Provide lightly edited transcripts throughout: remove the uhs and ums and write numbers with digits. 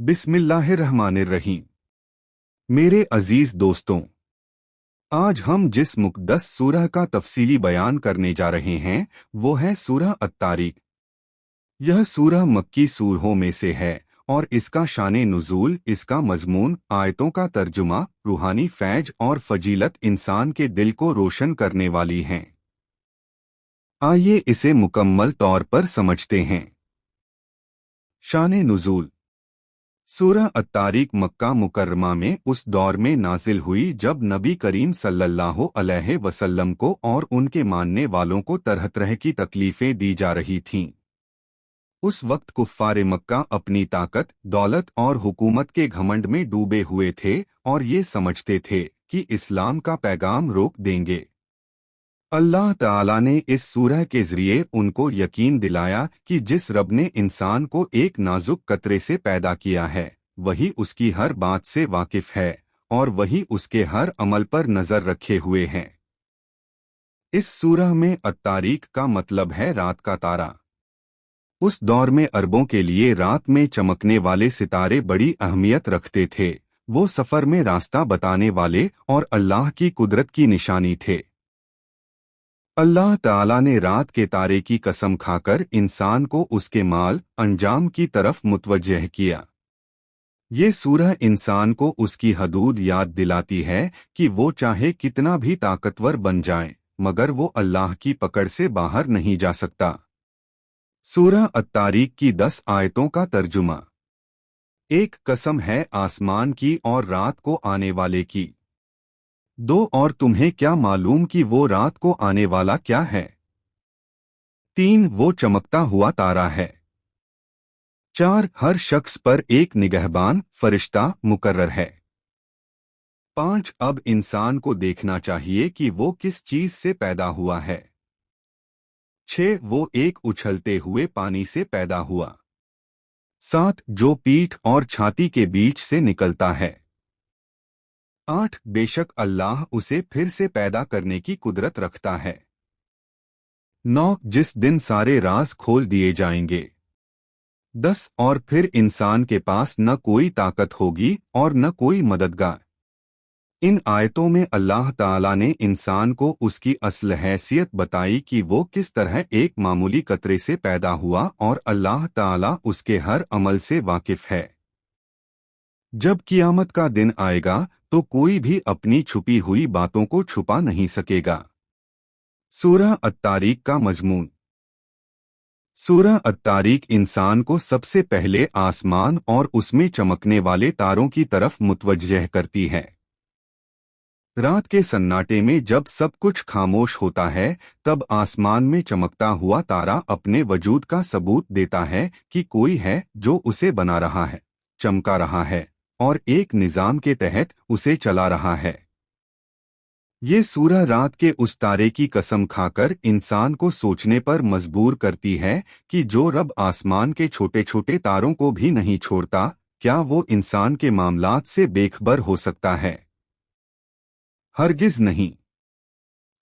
बिस्मिल्लाहिर्रहमानिर्रहीम। मेरे अजीज दोस्तों, आज हम जिस मुक़द्दस सूरह का तफसीली बयान करने जा रहे हैं वो है सूरह अत्तारीक। यह सूरह मक्की सूरहों में से है और इसका शाने नुज़ूल, इसका मज़मून, आयतों का तर्जुमा, रूहानी फैज और फजीलत इंसान के दिल को रोशन करने वाली हैं। आइए इसे मुकम्मल तौर पर समझते हैं। शाने नुज़ूल। सूरह अत्तारीक मक्का मुकर्रमा में उस दौर में नाजिल हुई जब नबी करीम सल्लल्लाहु अलैहि वसल्लम को और उनके मानने वालों को तरह तरह की तकलीफें दी जा रही थीं। उस वक्त कुफ्फारे मक्का अपनी ताकत, दौलत और हुकूमत के घमंड में डूबे हुए थे और ये समझते थे कि इस्लाम का पैगाम रोक देंगे। अल्लाह ताला ने इस सूरह के ज़रिए उनको यकीन दिलाया कि जिस रब ने इंसान को एक नाजुक कतरे से पैदा किया है वही उसकी हर बात से वाकिफ है और वही उसके हर अमल पर नज़र रखे हुए हैं। इस सूरह में अत्तारीक का मतलब है रात का तारा। उस दौर में अरबों के लिए रात में चमकने वाले सितारे बड़ी अहमियत रखते थे। वो सफ़र में रास्ता बताने वाले और अल्लाह की कुदरत की निशानी थे। अल्लाह ताला ने रात के तारे की कसम खाकर इंसान को उसके माल अंजाम की तरफ मुतवज्जह किया। ये सूरह इंसान को उसकी हदूद याद दिलाती है कि वो चाहे कितना भी ताकतवर बन जाए मगर वो अल्लाह की पकड़ से बाहर नहीं जा सकता। सूरह अत्तारीक की 10 आयतों का तर्जुमा। एक कसम है आसमान की और रात को आने वाले की। 2 और तुम्हें क्या मालूम कि वो रात को आने वाला क्या है। 3 वो चमकता हुआ तारा है। 4 हर शख्स पर एक निगहबान फरिश्ता मुकर्रर है। 5 अब इंसान को देखना चाहिए कि वो किस चीज से पैदा हुआ है। 6 वो एक उछलते हुए पानी से पैदा हुआ। 7 जो पीठ और छाती के बीच से निकलता है। 8 बेशक अल्लाह उसे फिर से पैदा करने की कुदरत रखता है। 9 जिस दिन सारे राज खोल दिए जाएंगे। 10 और फिर इंसान के पास न कोई ताकत होगी और न कोई मददगार। इन आयतों में अल्लाह ताला ने इंसान को उसकी असल हैसियत बताई कि वो किस तरह एक मामूली कतरे से पैदा हुआ और अल्लाह ताला उसके हर अमल से वाकिफ है। जब कियामत का दिन आएगा तो कोई भी अपनी छुपी हुई बातों को छुपा नहीं सकेगा। सूरह अत्तारीक का मजमून। सूरह अत्तारीक इंसान को सबसे पहले आसमान और उसमें चमकने वाले तारों की तरफ मुतवज्जह करती है। रात के सन्नाटे में जब सब कुछ खामोश होता है तब आसमान में चमकता हुआ तारा अपने वजूद का सबूत देता है कि कोई है जो उसे बना रहा है, चमका रहा है और एक निजाम के तहत उसे चला रहा है। ये सूरह रात के उस तारे की कसम खाकर इंसान को सोचने पर मजबूर करती है कि जो रब आसमान के छोटे छोटे तारों को भी नहीं छोड़ता, क्या वो इंसान के मामलात से बेखबर हो सकता है? हरगिज नहीं।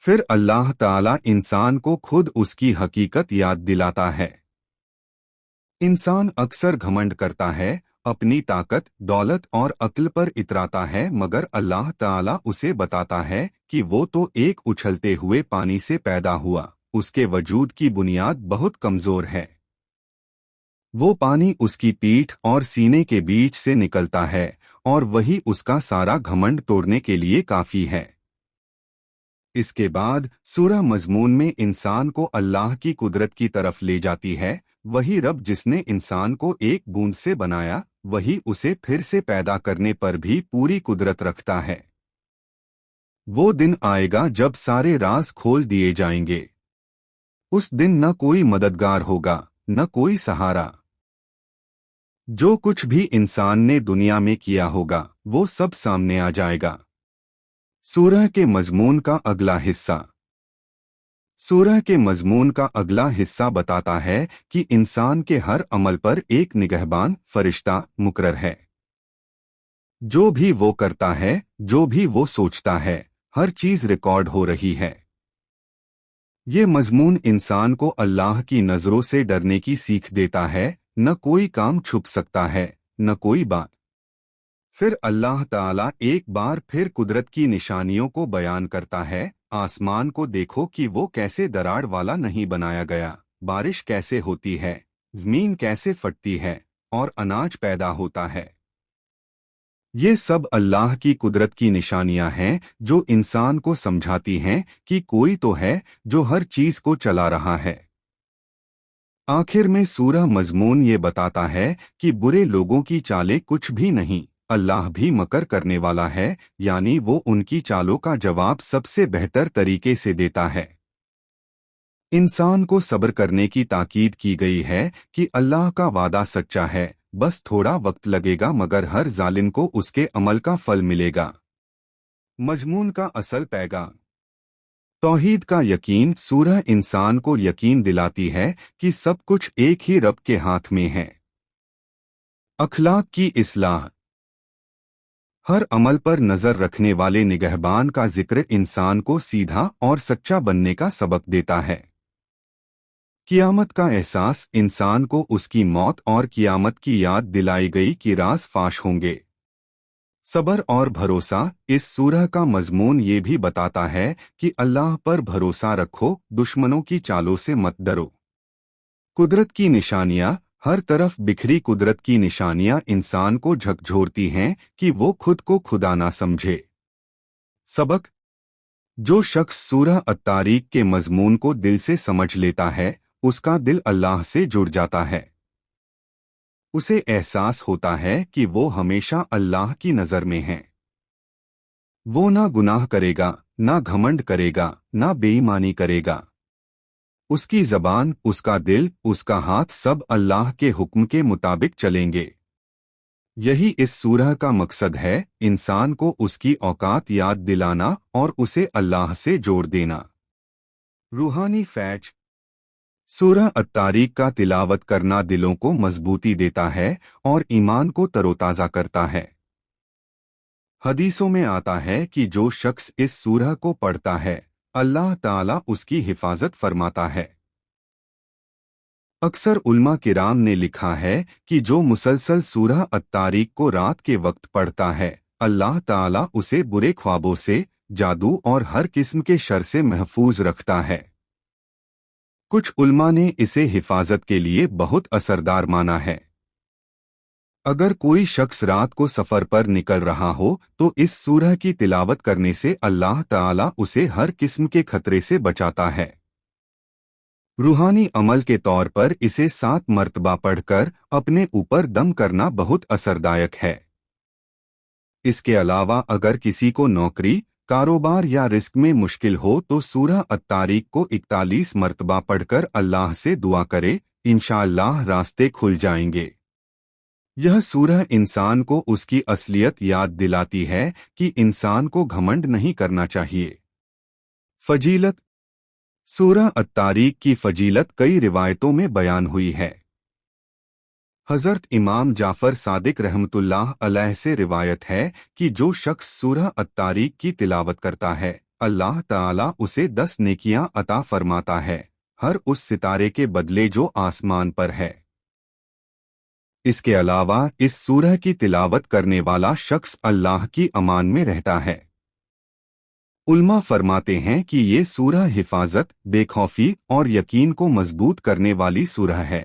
फिर अल्लाह ताला इंसान को खुद उसकी हकीकत याद दिलाता है। इंसान अक्सर घमंड करता है, अपनी ताकत, दौलत और अक्ल पर इतराता है मगर अल्लाह ताला उसे बताता है कि वो तो एक उछलते हुए पानी से पैदा हुआ, उसके वजूद की बुनियाद बहुत कमजोर है। वो पानी उसकी पीठ और सीने के बीच से निकलता है और वही उसका सारा घमंड तोड़ने के लिए काफी है। इसके बाद सूरह मजमून में इंसान को अल्लाह की कुदरत की तरफ ले जाती है। वही रब जिसने इंसान को एक बूंद से बनाया वही उसे फिर से पैदा करने पर भी पूरी कुदरत रखता है। वो दिन आएगा जब सारे राज खोल दिए जाएंगे। उस दिन न कोई मददगार होगा, न कोई सहारा। जो कुछ भी इंसान ने दुनिया में किया होगा वो सब सामने आ जाएगा। सूरह के मजमून का अगला हिस्सा। सूरह के मजमून का अगला हिस्सा बताता है कि इंसान के हर अमल पर एक निगहबान फरिश्ता मुकर्रर है। जो भी वो करता है, जो भी वो सोचता है, हर चीज रिकॉर्ड हो रही है। ये मजमून इंसान को अल्लाह की नजरों से डरने की सीख देता है। न कोई काम छुप सकता है, न कोई बात। फिर अल्लाह ताला एक बार फिर कुदरत की निशानियों को बयान करता है। आसमान को देखो कि वो कैसे दरार वाला नहीं बनाया गया, बारिश कैसे होती है, जमीन कैसे फटती है और अनाज पैदा होता है। ये सब अल्लाह की कुदरत की निशानियां हैं जो इंसान को समझाती हैं कि कोई तो है जो हर चीज को चला रहा है। आखिर में सूरह मजमून ये बताता है कि बुरे लोगों की चालें कुछ भी नहीं, अल्लाह भी मकर करने वाला है, यानी वो उनकी चालों का जवाब सबसे बेहतर तरीके से देता है। इंसान को सब्र करने की ताकीद की गई है कि अल्लाह का वादा सच्चा है, बस थोड़ा वक्त लगेगा मगर हर जालिम को उसके अमल का फल मिलेगा। मजमून का असल पैगाम। तौहीद का यकीन। सूरह इंसान को यकीन दिलाती है कि सब कुछ एक ही रब के हाथ में है। अखलाक की इस्लाह। हर अमल पर नजर रखने वाले निगहबान का जिक्र इंसान को सीधा और सच्चा बनने का सबक देता है। कियामत का एहसास। इंसान को उसकी मौत और कियामत की याद दिलाई गई कि राज फाश होंगे। सब्र और भरोसा। इस सूरह का मजमून ये भी बताता है कि अल्लाह पर भरोसा रखो, दुश्मनों की चालों से मत डरो। कुदरत की निशानियां। हर तरफ बिखरी कुदरत की निशानियां इंसान को झकझोरती हैं कि वो खुद को खुदा ना समझे। सबक। जो शख्स सूरह अत्तारीक के मजमून को दिल से समझ लेता है, उसका दिल अल्लाह से जुड़ जाता है। उसे एहसास होता है कि वो हमेशा अल्लाह की नज़र में है। वो ना गुनाह करेगा, ना घमंड करेगा, ना बेईमानी करेगा। उसकी ज़बान, उसका दिल, उसका हाथ सब अल्लाह के हुक्म के मुताबिक चलेंगे। यही इस सूरह का मकसद है, इंसान को उसकी औकात याद दिलाना और उसे अल्लाह से जोड़ देना। रूहानी फैज। सूरह अत्तारीक का तिलावत करना दिलों को मजबूती देता है और ईमान को तरोताज़ा करता है। हदीसों में आता है कि जो शख्स इस सूरह को पढ़ता है, अल्लाह ताला उसकी हिफाजत फरमाता है। अक्सर उल्मा किराम ने लिखा है कि जो मुसलसल सूरह अत्तारीक को रात के वक्त पढ़ता है, अल्लाह ताला उसे बुरे ख्वाबों से, जादू और हर किस्म के शर से महफूज रखता है। कुछ उल्मा ने इसे हिफाजत के लिए बहुत असरदार माना है। अगर कोई शख्स रात को सफर पर निकल रहा हो तो इस सूरह की तिलावत करने से अल्लाह ताला उसे हर किस्म के खतरे से बचाता है। रूहानी अमल के तौर पर इसे 7 मर्तबा पढ़कर अपने ऊपर दम करना बहुत असरदायक है। इसके अलावा अगर किसी को नौकरी, कारोबार या रिस्क में मुश्किल हो तो सूरह अत्तारीक को 41 मर्तबा पढ़कर अल्लाह से दुआ करे, इंशाअल्लाह रास्ते खुल जाएंगे। यह सूरह इंसान को उसकी असलियत याद दिलाती है कि इंसान को घमंड नहीं करना चाहिए। फजीलत। सूरह अत्तारीक की फजीलत कई रिवायतों में बयान हुई है। हज़रत इमाम जाफ़र सादिक रहमतुल्लाह अलैह से रिवायत है कि जो शख्स सूरह अत्तारीक की तिलावत करता है, अल्लाह ताला उसे 10 नेकियां अता फरमाता है, हर उस सितारे के बदले जो आसमान पर है। इसके अलावा इस सूरह की तिलावत करने वाला शख्स अल्लाह की अमान में रहता है। उल्मा फरमाते हैं कि ये सूरह हिफाजत, बेखौफी और यकीन को मजबूत करने वाली सूरह है।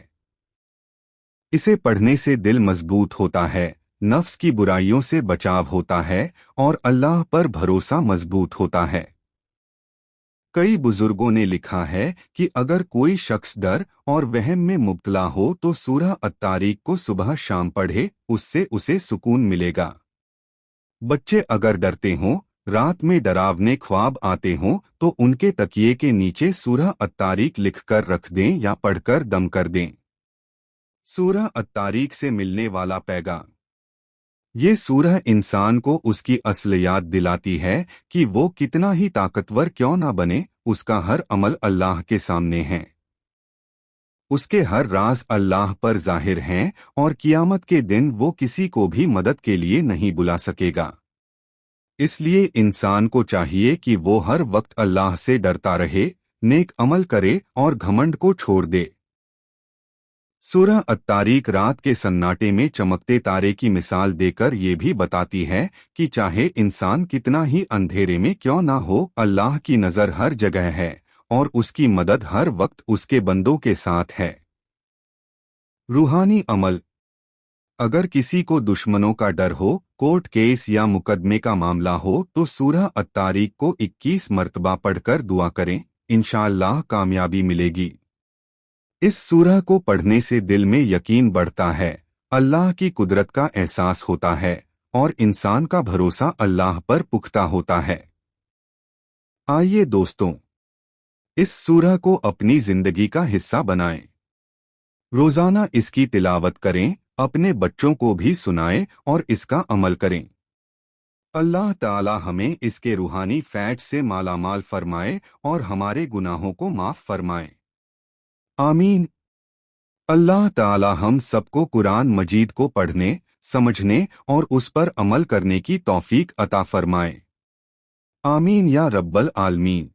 इसे पढ़ने से दिल मजबूत होता है, नफ्स की बुराइयों से बचाव होता है और अल्लाह पर भरोसा मजबूत होता है। कई बुजुर्गों ने लिखा है कि अगर कोई शख्स डर और वहम में मुब्तला हो तो सूरह अत्तारीक को सुबह शाम पढ़े, उससे उसे सुकून मिलेगा। बच्चे अगर डरते हों, रात में डरावने ख्वाब आते हों तो उनके तकिए के नीचे सूरह अत्तारीक लिखकर रख दें या पढ़कर दम कर दें। सूरह अत्तारीक से मिलने वाला पैगाम। ये सूरह इंसान को उसकी असल याद दिलाती है कि वो कितना ही ताकतवर क्यों ना बने, उसका हर अमल अल्लाह के सामने है। उसके हर राज अल्लाह पर जाहिर हैं और कियामत के दिन वो किसी को भी मदद के लिए नहीं बुला सकेगा। इसलिए इंसान को चाहिए कि वो हर वक्त अल्लाह से डरता रहे, नेक अमल करे और घमंड को छोड़ दे। सूरह अत्तारीक रात के सन्नाटे में चमकते तारे की मिसाल देकर ये भी बताती है कि चाहे इंसान कितना ही अंधेरे में क्यों ना हो, अल्लाह की नज़र हर जगह है और उसकी मदद हर वक्त उसके बंदों के साथ है। रूहानी अमल। अगर किसी को दुश्मनों का डर हो, कोर्ट केस या मुकदमे का मामला हो, तो सूरह अत्तारीक को 21 मर्तबा पढ़कर दुआ करें, इंशाअल्लाह कामयाबी मिलेगी। इस सूरह को पढ़ने से दिल में यकीन बढ़ता है, अल्लाह की कुदरत का एहसास होता है और इंसान का भरोसा अल्लाह पर पुख्ता होता है। आइए दोस्तों, इस सूरह को अपनी जिंदगी का हिस्सा बनाएं। रोजाना इसकी तिलावत करें, अपने बच्चों को भी सुनाएं और इसका अमल करें। अल्लाह ताला हमें इसके रूहानी फैट से मालामाल फरमाए और हमारे गुनाहों को माफ फरमाए। आमीन। अल्लाह ताला हम सबको कुरान मजीद को पढ़ने, समझने और उस पर अमल करने की तौफीक अता फरमाए। आमीन या रब्बल आलमीन।